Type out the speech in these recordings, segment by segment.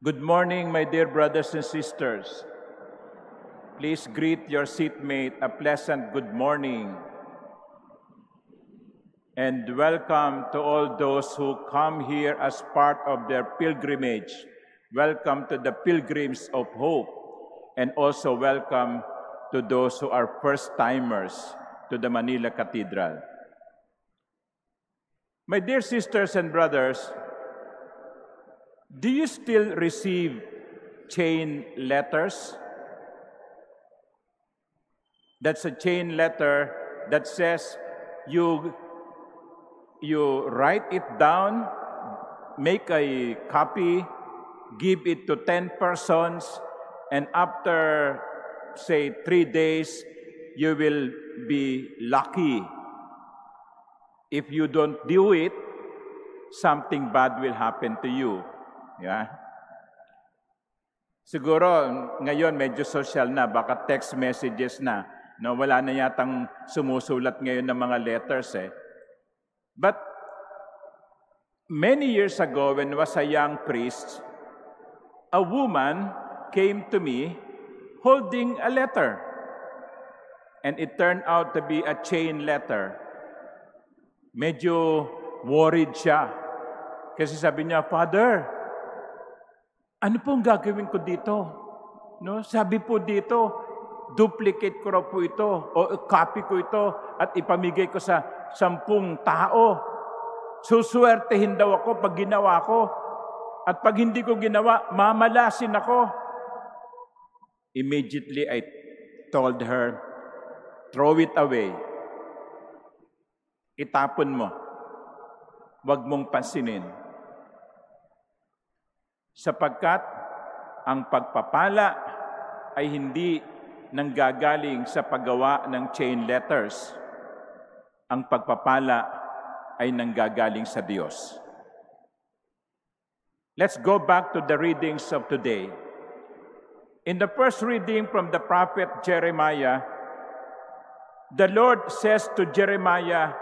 Good morning, my dear brothers and sisters. Please greet your seatmate a pleasant good morning. And welcome to all those who come here as part of their pilgrimage. Welcome to the Pilgrims of Hope. And also welcome to those who are first-timers to the Manila Cathedral. My dear sisters and brothers, do you still receive chain letters? That's a chain letter that says you write it down, make a copy, give it to 10 persons, and after, say, 3 days, you will be lucky. If you don't do it, something bad will happen to you. Yeah? Siguro, ngayon medyo social na, baka text messages na. No, wala na yatang sumusulat ngayon ng mga letters eh. But many years ago, when I was a young priest, a woman came to me holding a letter. And it turned out to be a chain letter. Medyo worried siya. Kasi sabi niya, Father, ano pong gagawin ko dito? No? Sabi po dito, duplicate ko raw po ito o copy ko ito at ipamigay ko sa 10 tao. Suswertehin daw ako pag ginawa ko. At pag hindi ko ginawa, mamalasin ako. Immediately, I told her, throw it away. Itapon mo. Huwag mong pansinin. Sapagkat ang pagpapala ay hindi nanggagaling sa paggawa ng chain letters. Ang pagpapala ay nanggagaling sa Diyos. Let's go back to the readings of today. In the first reading from the prophet Jeremiah, the Lord says to Jeremiah,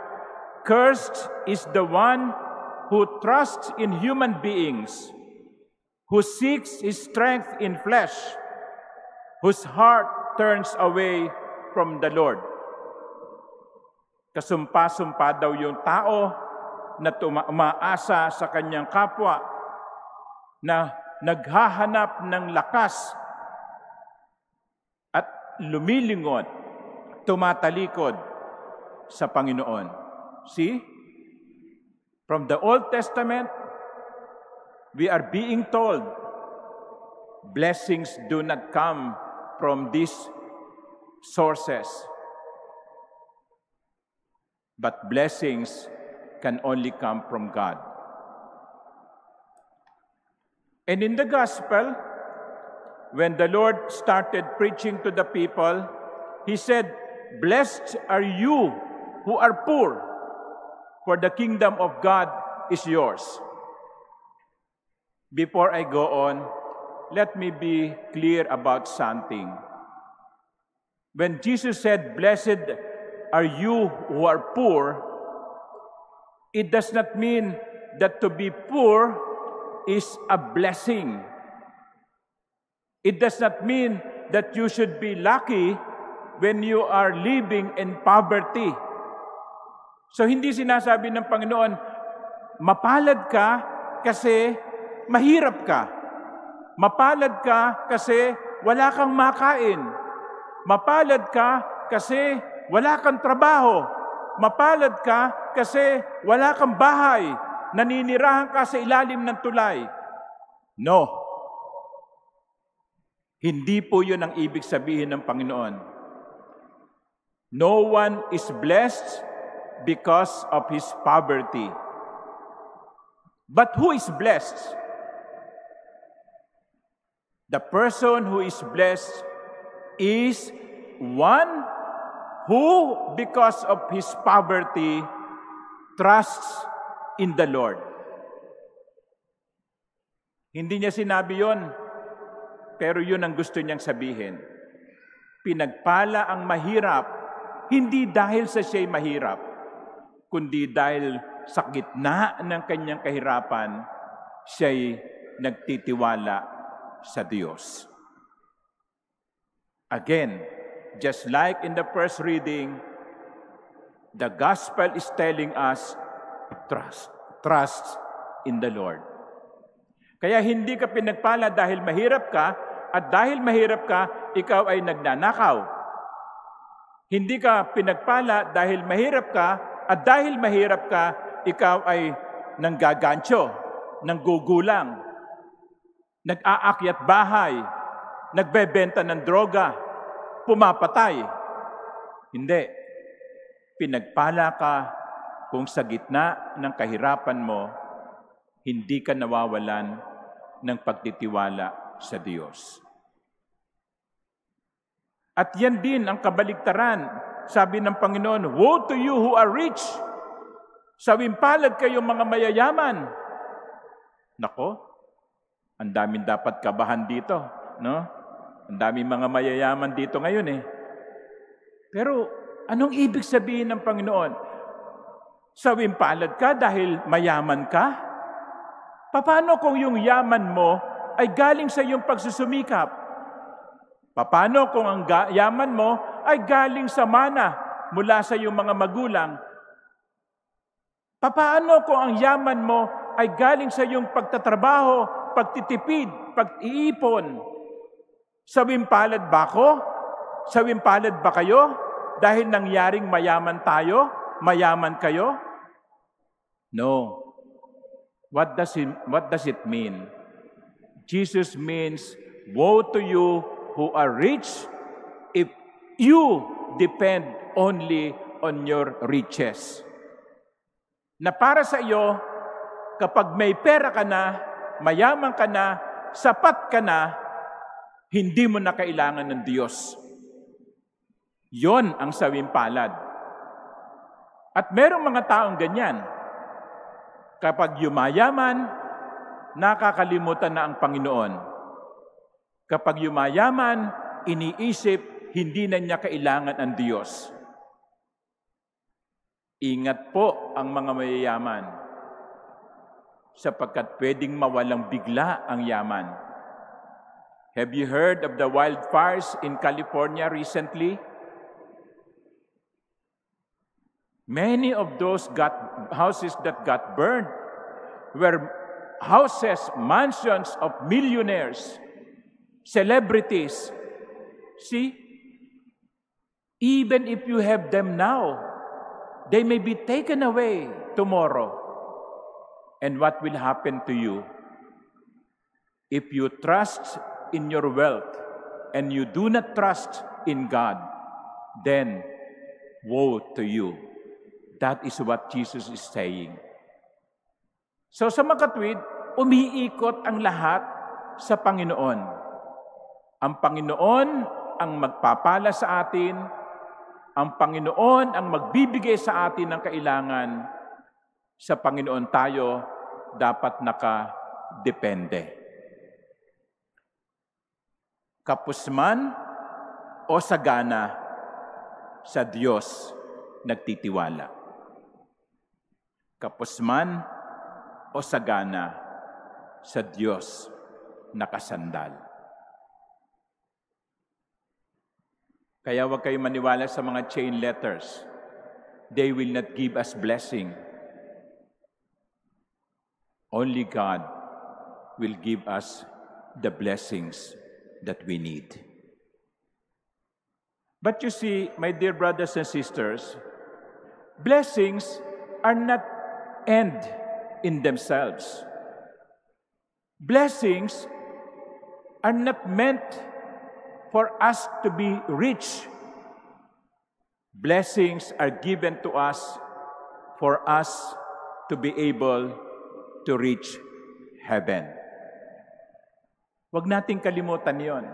"Cursed is the one who trusts in human beings, who seeks his strength in flesh, whose heart turns away from the Lord." Kasumpa-sumpa daw yung tao na umaasa sa kanyang kapwa, na naghahanap ng lakas at lumilingon, tumatalikod sa Panginoon. See? From the Old Testament, we are being told, blessings do not come from these sources. But blessings can only come from God. And in the gospel, when the Lord started preaching to the people, He said, "Blessed are you who are poor, for the kingdom of God is yours." Before I go on, let me be clear about something. When Jesus said, "Blessed are you who are poor," it does not mean that to be poor is a blessing. It does not mean that you should be lucky when you are living in poverty. So hindi sinasabi ng Panginoon, mapalad ka kasi mahirap ka. Mapalad ka kasi wala kang makain. Mapalad ka kasi wala kang trabaho. Mapalad ka kasi wala kang bahay. Naninirahan ka sa ilalim ng tulay. No. Hindi po yun ang ibig sabihin ng Panginoon. No one is blessed because of his poverty. But who is blessed? The person who is blessed is one who, because of his poverty, trusts in the Lord. Hindi niya sinabi yon, pero yun ang gusto niyang sabihin. Pinagpala ang mahirap, hindi dahil sa siya'y mahirap, kundi dahil sa gitna ng kanyang kahirapan, siya'y nagtitiwala sa Diyos. Again, just like in the first reading, the gospel is telling us, trust in the Lord. Kaya hindi ka pinagpala dahil mahirap ka, at dahil mahirap ka, ikaw ay nagnanakaw. Hindi ka pinagpala dahil mahirap ka, at dahil mahirap ka, ikaw ay nanggagancho, nanggugulang, nag-aakyat bahay, nagbebenta ng droga, pumapatay. Hindi. Pinagpala ka kung sa gitna ng kahirapan mo, hindi ka nawawalan ng pagtitiwala sa Diyos. At yan din ang kabaligtaran. Sabi ng Panginoon, woe to you who are rich! Sawimpalad kayo mga mayayaman. Nako, ang daming dapat kabahan dito, no? Ang daming mga mayayaman dito ngayon eh. Pero anong ibig sabihin ng Panginoon? Sawimpalad ka dahil mayaman ka? Paano kung yung yaman mo ay galing sa iyong pagsusumikap? Paano kung ang yaman mo ay galing sa mana mula sa iyong mga magulang? Paano kung ang yaman mo ay galing sa iyong pagtatrabaho, pagtitipid, pag-iipon? Sawimpalad ba ako? Sawimpalad ba kayo? Dahil nangyaring mayaman tayo? Mayaman kayo? No. What does it mean? Jesus means, woe to you who are rich if you depend only on your riches. Na para sa iyo, kapag may pera ka na, mayaman ka na, sapat ka na, hindi mo na kailangan ng Diyos. Yon ang sawimpalad. At merong mga taong ganyan. Kapag yumayaman, nakakalimutan na ang Panginoon. Kapag yumayaman, iniisip, hindi na niya kailangan ang Diyos. Ingat po ang mga mayayaman, sapagkat pwedeng mawalang bigla ang yaman. Have you heard of the wildfires in California recently? Many of those houses that got burned were houses, mansions of millionaires, celebrities. See, even if you have them now, they may be taken away tomorrow. And what will happen to you? If you trust in your wealth and you do not trust in God, then woe to you. That is what Jesus is saying. So sa makatwid, umiikot ang lahat sa Panginoon. Ang Panginoon ang magpapala sa atin, ang Panginoon ang magbibigay sa atin ng kailangan. Sa Panginoon tayo dapat nakadepende. Kapos man o sagana, sa Diyos nagtitiwala. Kapos man o sagana, sa Diyos nakasandal. Kaya huwag kayong maniwala sa mga chain letters. They will not give us blessing. Only God will give us the blessings that we need. But you see, my dear brothers and sisters, blessings are not end in themselves. Blessings are not meant for us to be rich. Blessings are given to us for us to be able to reach heaven. Huwag nating kalimutan yon.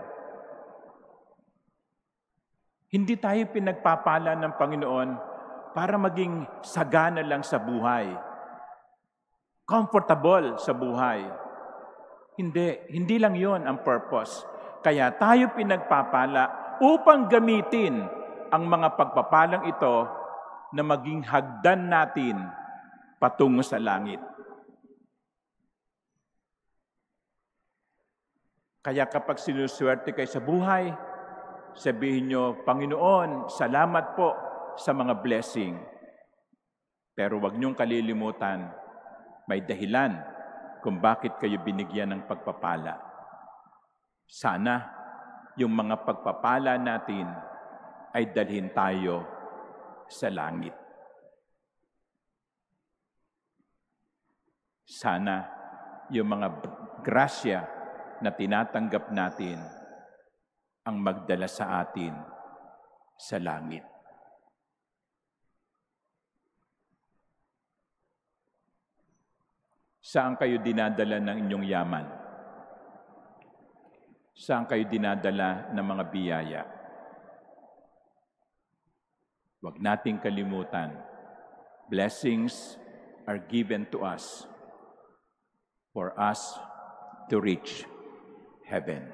Hindi tayo pinagpapala ng Panginoon para maging sagana lang sa buhay. Comfortable sa buhay. Hindi lang yon ang purpose. Kaya tayo pinagpapala upang gamitin ang mga pagpapalang ito na maging hagdan natin patungo sa langit. Kaya kapag sinuswerte kayo sa buhay, sabihin nyo, Panginoon, salamat po sa mga blessing. Pero huwag niyong kalilimutan, may dahilan kung bakit kayo binigyan ng pagpapala. Sana yung mga pagpapala natin ay dalhin tayo sa langit. Sana yung mga grasya na tinatanggap natin ang magdala sa atin sa langit. Saan kayo dinadala ng inyong yaman? Saan kayo dinadala ng mga biyaya? Huwag nating kalimutan, blessings are given to us for us to reach heaven.